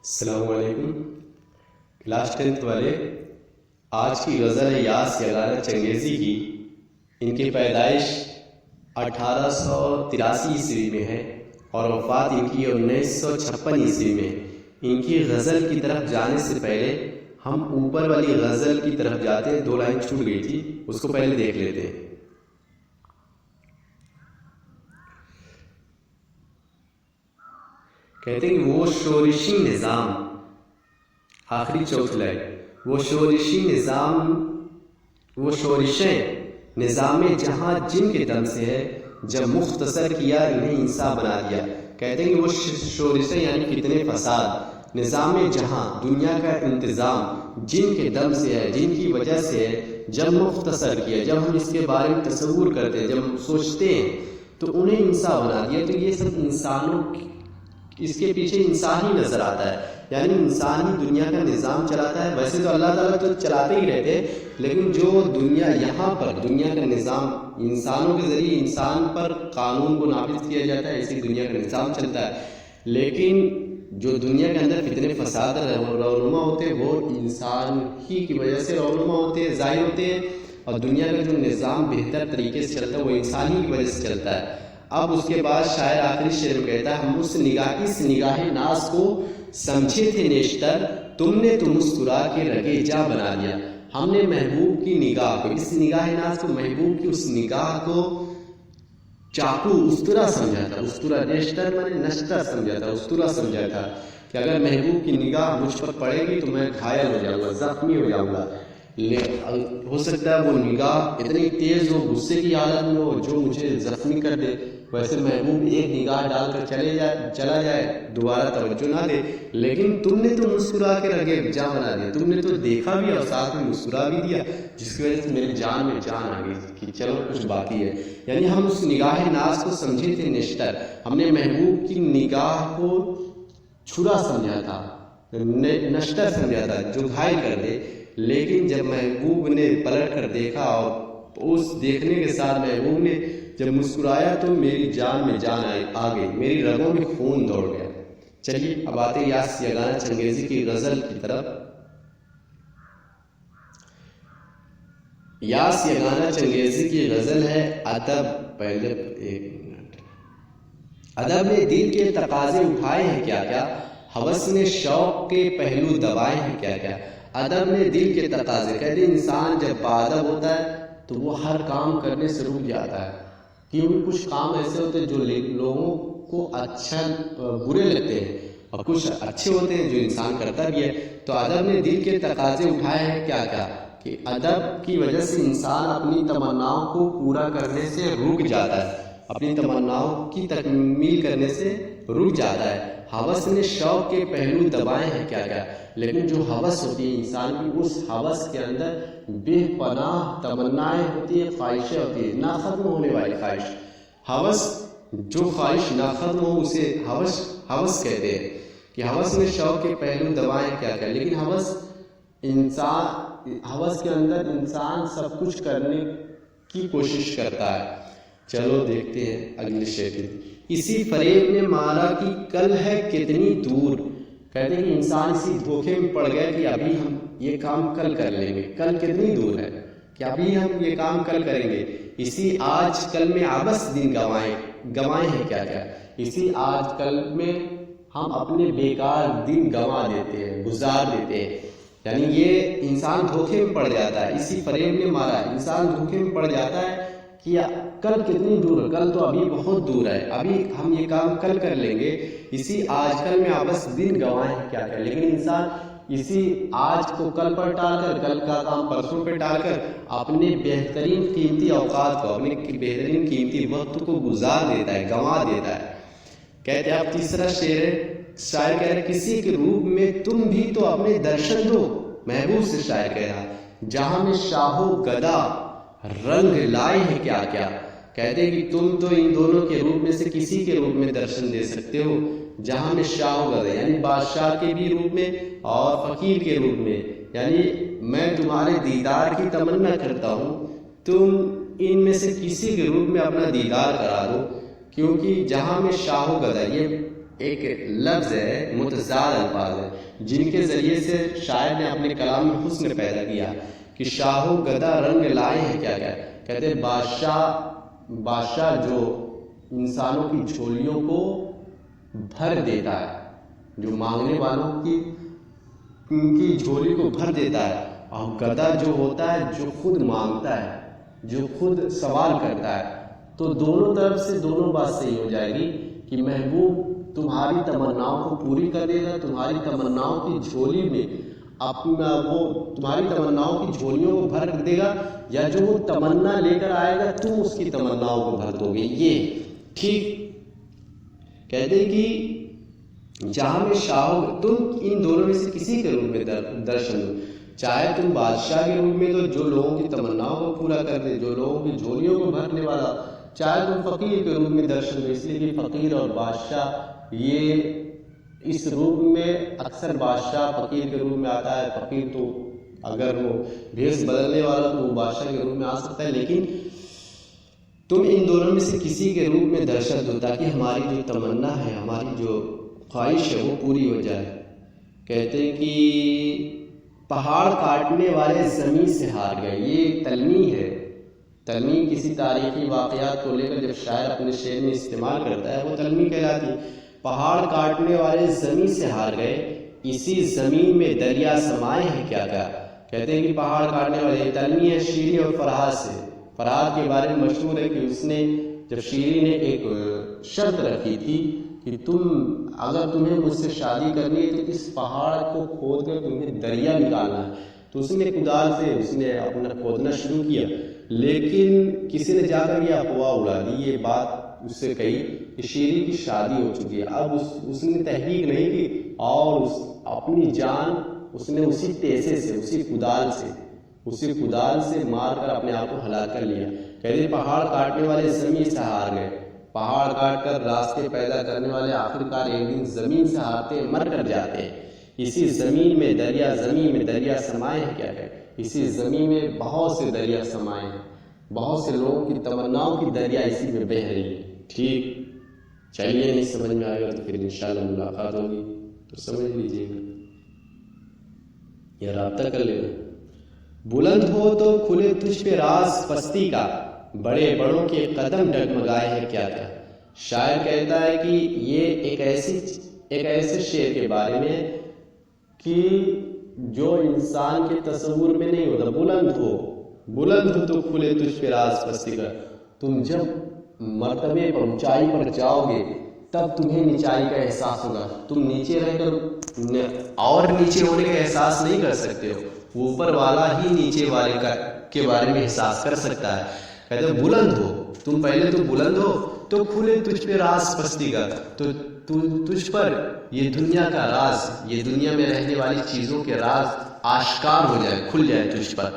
السلام علیکم class 10th والے، آج کی غزل ہے یاس یگانہ چنگیزی کی۔ ان کی پیدائش 1883 عیسوی میں ہے اور وفات ان کی 1956 عیسوی میں۔ ان کی غزل کی طرف جانے سے پہلے ہم اوپر والی غزل کی طرف جاتے ہیں، 2 لائن چھوٹ گئی تھی، اس کو پہلے دیکھ لیتے ہیں۔ کہتے ہیں کہ وہ شورشی نظام، آخری چوتھ لائن، وہ شورشی نظام، وہ شورشیں نظام جہاں جن کے دم سے ہے، جب مختصر کیا انہیں انسان بنا دیا۔ کہتے ہیں کہ وہ شورشیں یعنی فتنے فساد، نظام جہاں دنیا کا انتظام جن کے دم سے ہے، جن کی وجہ سے ہے، جب مختصر کیا، جب ہم اس کے بارے میں تصور کرتے ہیں، جب ہم سوچتے ہیں تو انہیں انسان بنا دیا۔ تو یہ سب انسانوں اس کے پیچھے انسان ہی نظر آتا ہے، یعنی انسان ہی دنیا کا نظام چلاتا ہے۔ ویسے تو اللہ تعالیٰ تو چلاتے ہی رہتے، لیکن جو دنیا یہاں پر دنیا کا نظام انسانوں کے ذریعے انسان پر قانون کو نافذ کیا جاتا ہے، اسی دنیا کا نظام چلتا ہے۔ لیکن جو دنیا کے اندر فتنے فساد رونما ہوتے ہیں، وہ انسان ہی کی وجہ سے رونما ہوتے ہیں، ظاہر ہوتے ہیں، اور دنیا کا جو نظام بہتر طریقے سے چلتا ہے وہ انسان ہی کی وجہ سے چلتا ہے۔ اب اس کے بعد شاعر آخری شعر میں کہتا ہے، ہم اس نگاہ ناز کو سمجھے تھے نیشتر، تم نے تو مسکرا کے رگے جا بنا دیا۔ ہم نے محبوب کی نگاہ کو، اس نگاہ ناز کو، محبوب کی اس نگاہ کو چاقو استرا سمجھا تھا۔ استرا نیشتر میں نے نشتر سمجھا تھا، استرا سمجھا تھا کہ اگر محبوب کی نگاہ مجھ پر پڑے گی تو میں گھائل ہو جاؤں گا، زخمی ہو جاؤں گا۔ ہو سکتا ہے وہ نگاہ اتنی تیز ہو، غصے کی حالت میں ہو، جو مجھے زخمی کر دے۔ ویسے محبوب ایک نگاہ ڈال کر چلا جائے، دوبارہ توجہ نہ دے، لیکن تم نے تو مسکرا کے رگے جاں بنا دیا، تم نے تو دیکھا بھی اور ساتھ میں مسکرا بھی دیا، جس کی وجہ سے میری جان میں جان آ گئی کہ چلو کچھ باقی ہے۔ یعنی ہم اس نگاہ ناز کو سمجھے تھے نشتر، ہم نے محبوب کی نگاہ کو چھرا سمجھا تھا، نشتر سمجھا تھا جو گھائل کر دے۔ لیکن جب محبوب نے پلٹ کر دیکھا اور اس دیکھنے کے ساتھ محبوب نے جب مسکرایا تو میری جان میں جان آ گئی، میری رگوں میں خون دوڑ گیا۔ چلیے اب آتے یاس یگانہ چنگیزی کی غزل کی طرف۔ یاس یگانہ چنگیزی کی غزل ہے ادب۔ پہلے ایک منٹ، ادب نے دل کے تقاضے اٹھائے ہیں کیا کیا، ہوس نے شوق کے پہلو دبائے ہیں کیا کیا۔ ادب نے دل کے تقاضے، کہتے انسان جب باادب ہوتا ہے تو وہ ہر کام کرنے سے رک جاتا ہے، کیونکہ کچھ کام ایسے ہوتے ہیں جو لوگوں کو اچھا برے لگتے ہیں، اور کچھ اچھے ہوتے ہیں جو انسان کرتا بھی ہے۔ تو ادب نے دل کے تقاضے اٹھائے ہیں کیا کیا، کہ ادب کی وجہ سے انسان اپنی تمناؤں کو پورا کرنے سے رک جاتا ہے، اپنی تمناؤں کی تکمیل کرنے سے رک جاتا ہے۔ ہوس نے شوق کے پہلو دبائے ہیں کیا کیا، لیکن جو ہوس ہوتی ہے انسان کی، اس ہوس کے اندر بے پناہ تمنائیں ہوتی ہیں، خواہشیں ہوتی ہیں، نہ ختم ہونے والی خواہش۔ ہوس، جو خواہش نہ ختم ہو اسے ہوس کہتے ہیں، کہ ہوس نے شوق کے پہلو دبائے کیا کیا۔ لیکن ہوس کے اندر انسان سب کچھ کرنے کی کوشش کرتا ہے۔ چلو دیکھتے ہیں اگلی شعر۔ اسی فریب نے مالا کی کل ہے کتنی دور، کہتے ہیں کہ انسان اسی دھوکے میں پڑ گیا کہ ابھی ہم یہ کام کل کر لیں گے، کل کتنی دور ہے کہ ابھی ہم یہ کام کل کریں گے۔ اسی آج کل میں عبث دن گوائے ہیں کیا کیا، اسی آج کل میں ہم اپنے بیکار دن گنوا دیتے ہیں، گزار دیتے ہیں۔ یعنی یہ انسان دھوکے میں پڑ جاتا ہے، اسی فریب نے مارا، انسان دھوکے میں پڑ جاتا ہے کہ کل کتنی دور ہے، کل تو ابھی بہت دور ہے، ابھی ہم یہ کام کل کر لیں گے۔ اسی آج کل میں عبث دن گوائے ہیں کیا کیا، لیکن انسان اسی آج کو کل پر ٹال کر، کل کا کام پرسوں پہ ٹال کر اپنے بہترین قیمتی اوقات کو، اپنے بہترین قیمتی وقت کو گزار دیتا ہے، گنوا دیتا ہے۔ کہتے ہیں اب تیسرا شعر ہے، شاعر کہہ رہا ہے، کسی کے روپ میں تم بھی تو اپنے درشن دو، محبوب سے شاعر کہہ رہا، جہاں میں شاہ و گدا رنگ لائے ہیں کیا کیا۔ کہتے ہیں کہ تم تو ان دونوں کے روپ میں سے کسی کے روپ میں درشن دے سکتے ہو، جہاں میں شاہ و گدا یعنی بادشاہ کے بھی روپ میں اور فقیر کے روپ میں، یعنی میں تمہارے دیدار کی تمنا کرتا ہوں، تم ان میں سے کسی کے روپ میں اپنا دیدار کرا دو، کیونکہ جہاں میں شاہ و گدا، یہ ایک لفظ ہے، متضاد الفاظ ہے، جن کے ذریعے سے شاعر نے اپنے کلام میں حسن پیدا کیا کہ شاہ و گدا رنگ لائے ہیں کیا کیا. کہتے ہیں بادشاہ جو انسانوں کی جھولیوں کو بھر دیتا ہے، جو مانگنے والوں کی جھولی کو بھر دیتا ہے، اور گدا جو ہوتا ہے جو خود مانگتا ہے، جو خود سوال کرتا ہے. تو دونوں طرف سے دونوں بات صحیح ہو جائے گی کہ محبوب تمہاری تمناؤں کو پوری کر دے گا، تمہاری تمناؤں کی جھولی میں اپنا وہ تمہاری تمناؤں کی جھولیوں کو بھر دے گا، یا جو وہ تمنا لے کر آئے گا تم اس کی تمناؤں کو بھر دو گے. یہ ٹھیک کہتے ہیں کہ جہاں میں شاہ تم ان دونوں میں سے کسی کے روپ میں درشن دو، چاہے تم بادشاہ کے روپ میں تو جو لوگوں کی تمناؤں کو پورا کر دے، جو لوگوں کی جھولیوں کو بھرنے والا، چاہے تم فقیر کے روپ میں درشن دو. اس لیے کہ فقیر اور بادشاہ یہ اس روپ میں اکثر بادشاہ فقیر کے روپ میں آتا ہے. فقیر تو اگر وہ بھیس بدلنے والا تو وہ بادشاہ کے روپ میں آ سکتا ہے، لیکن تم ان دونوں میں سے کسی کے روپ میں درشن دو تاکہ ہماری جو تمنا ہے، ہماری جو خواہش ہے وہ پوری ہو جائے. کہتے ہیں کہ پہاڑ کاٹنے والے زمین سے ہار گئے. یہ تلمیح ہے. تلمیح کسی تاریخی واقعات کو لے کر جب شاعر اپنے شعر میں استعمال کرتا ہے وہ تلمیح کہلاتی ہے. پہاڑ کاٹنے والے زمین سے ہار گئے، اسی زمین میں دریا سمائے ہیں کیا کیا. کہتے ہیں کہ پہاڑ کاٹنے والے تلمیح ہے شیریں اور فرحات سے. فرحات کے بارے میں مشہور ہے کہ اس نے جب شیریں نے ایک شرط رکھی تھی کہ اگر تمہیں مجھ سے شادی کرنی ہے تو اس پہاڑ کو کھود کر تمہیں دریا نکالنا ہے. تو اس نے کدال سے اس نے اپنا کھودنا شروع کیا، لیکن کسی نے جا کر یہ افواہ اڑا دی، یہ بات اس سے کہی کہ شیریں کی شادی ہو چکی ہے. اب اس نے تحقیق نہیں کی اور اپنی جان اس نے اسی ٹیسے سے اسی کدال سے مار کر اپنے آپ کو ہلاک کر لیا. کہتے پہاڑ کاٹنے والے زمین سے ہار گئے. پہاڑ کاٹ کر راستے پیدا کرنے والے آخرکار ایک دن زمین سے ہارتے مر کر جاتے ہیں. اسی زمین میں دریا سمائے ہیں کیا کہ اسی زمین میں بہت سے دریا سمائے ہیں، بہت سے لوگوں کی تمناؤں کی دریا اسی میں بہہ رہی ہے. ٹھیک، چلیے نہیں سمجھ میں آئے گا تو پھر انشاءاللہ ملاقات ہوگی تو سمجھ لیجیے گا یا رابطہ کر لینا. بلند ہو تو کھلے تجھ پہ راز پستی کا، بڑے بڑوں کے قدم ڈگمگائے ہیں کیا کیا. شاعر کہتا ہے کہ یہ ایک ایسے شعر کے بارے میں کہ جو انسان کے تصور میں نہیں ہوتا. بلند ہو تو کھلے تجھ پہ راز پستی کا. تم جب مرتبے پر اونچائی پر جاؤ گے تب تمہیں نیچائی کا احساس ہوگا. تم نیچے رہ کر اور نیچے ہونے کا احساس نہیں کر سکتے ہو، اوپر والا ہی نیچے والے کے بارے میں احساس کر سکتا ہے. کہتے ہیں بلند ہو، تم پہلے تو بلند ہو تو کھلے تجھ پہ راز پستی کا، تو تجھ پر یہ دنیا کا راز، یہ دنیا میں رہنے والی چیزوں کے راز آشکار ہو جائے، کھل جائے تجھ پر.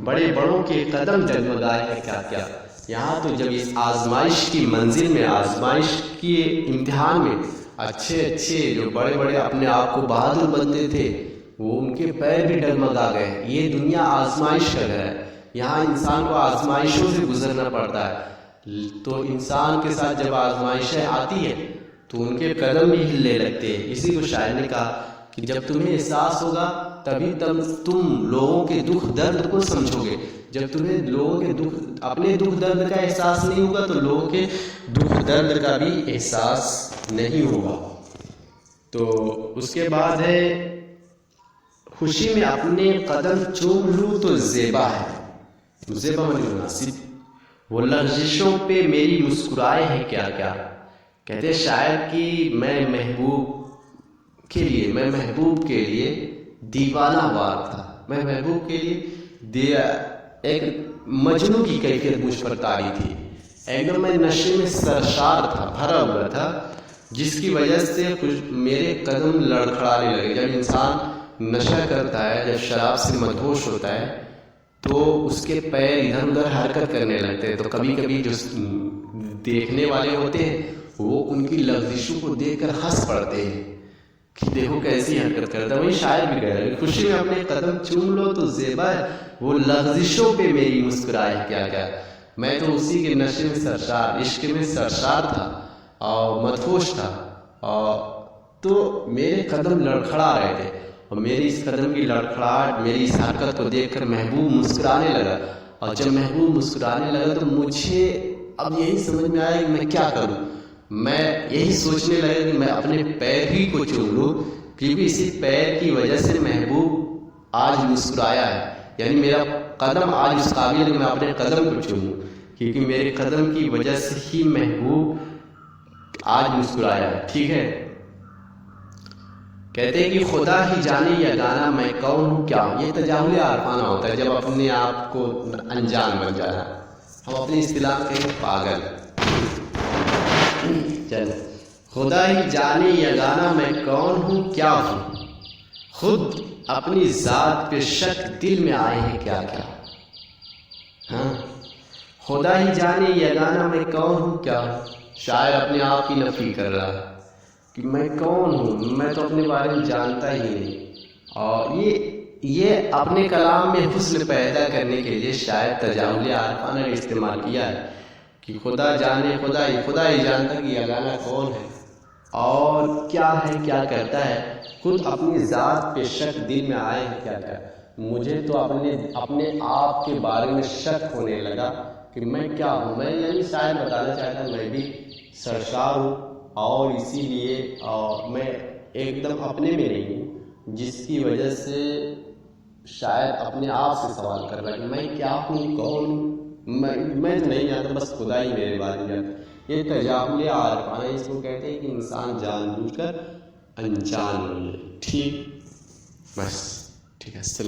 بڑے بڑوں کے قدم ڈگمگائے ہیں کیا کیا. یہاں تو جب اس آزمائش کی منزل میں، آزمائش کی امتحان میں اچھے جو بڑے بڑے اپنے آپ کو بہادر بنتے تھے وہ ان کے پیر بھی ڈگمگا گئے. یہ دنیا آزمائش کا گھر ہے، یہاں انسان کو آزمائشوں سے گزرنا پڑتا ہے. تو انسان کے ساتھ جب آزمائشیں آتی ہے تو ان کے قدم بھی ہلنے لگتے ہیں. اسی کو شاعر نے کہا کہ جب تمہیں احساس ہوگا تبھی تم لوگوں کے دکھ درد کو سمجھو گے. جب تمہیں لوگوں کے اپنے دکھ درد کا احساس نہیں ہوگا تو لوگوں کے دکھ درد کا بھی احساس نہیں ہوگا. تو اس کے بعد ہے خوشی میں اپنے قدم چوم لوں تو زیبا ہے. زیبا مناسب، وہ لغزشوں پہ میری مسکرائے ہیں کیا کیا. کہتے شاعر کہ میں محبوب کے لیے دیوانہ وار تھا. میں محبوب کے لیے ایک مجنوں کی کیفیت مجھ پر طاری تھی. ایک دم میں نشے میں سرشار تھا، بھرا ہوا تھا، جس کی وجہ سے میرے قدم لڑکھڑانے لگے. جب انسان نشہ کرتا ہے، جب شراب سے مدہوش ہوتا ہے تو اس کے پیر ادھر ادھر حرکت کرنے لگتے ہیں. تو کبھی کبھی جو دیکھنے والے ہوتے ہیں وہ ان کی لغزشوں کو دیکھ کر ہنس پڑتے ہیں کہ دیکھو کیسی حرکت کرتا ہے. وہی شاعر بھی کہہ رہے ہیں خوشی میں اپنے قدم چوم لو تو زیبا ہے، وہ لغزشوں پہ میری مسکرائے کیا کیا. میں تو اسی کے نشے میں سرشار، عشق میں سرشار تھا اور مدہوش تھا. تو میرے قدم لڑکھڑا رہے تھے، اور میری اس قدم کی لڑکھڑاہٹ، میری اس حرکت کو دیکھ کر محبوب مسکرانے لگا، اور جب محبوب مسکرانے لگا تو مجھے اب یہی سمجھ میں آیا کہ میں کیا کروں۔ میں یہی سوچنے لگا کہ میں اپنے پیر ہی کو چوم لوں، کیونکہ اسی پیر کی وجہ سے محبوب آج مسکرایا ہے، یعنی میرا قدم آج اس قابل ہے کہ میں اپنے قدم کو چوموں، کیونکہ میرے قدم کی وجہ سے ہی محبوب آج مسکرایا ہے۔ ٹھیک ہے، کہتے ہیں کہ خدا ہی جانے یگانہ میں کون ہوں کیا ہوں۔ یہ تجاہل عارفانہ ہوتا ہے جب اپنے آپ کو انجان بن جانا، ہم اپنی اصطلاح کہیں گے پاگل۔ چل، خدا ہی جانے یگانہ میں کون ہوں کیا ہوں، خود اپنی ذات پہ شک دل میں آئے ہیں کیا کیا۔ ہاں، خدا ہی جانے یگانہ میں کون ہوں کیا ہوں۔ شاعر اپنے آپ کی نفی کر رہا ہے کہ میں کون ہوں، میں تو اپنے بارے میں جانتا ہی نہیں۔ اور یہ اپنے کلام میں حسن پیدا کرنے کے لیے شاید تجاہل عارفانہ کا استعمال کیا ہے کہ خدا جانے، خدا ہی جانتا کہ یگانہ کون ہے اور کیا ہے، کیا کرتا ہے، خود اپنی ذات پہ شک دل میں آئے ہیں کیا کیا۔ مجھے تو اپنے آپ کے بارے میں شک ہونے لگا کہ میں کیا ہوں۔ میں یعنی شاید بتانا چاہتا ہوں میں بھی سرشار ہوں، اور اسی لیے میں ایک دم اپنے میں نہیں ہوں، جس کی وجہ سے شاید اپنے آپ سے سوال کر رہا کہ میں کیا ہوں، کون ہوں۔ میں تو نہیں جانتا، بس خدا ہی میرے بارے میں جانتا۔ یہ تجاہل عارفانہ اس کو کہتے ہیں کہ انسان جان بوجھ کر انجان بن جائے۔ ٹھیک، بس ٹھیک ہے۔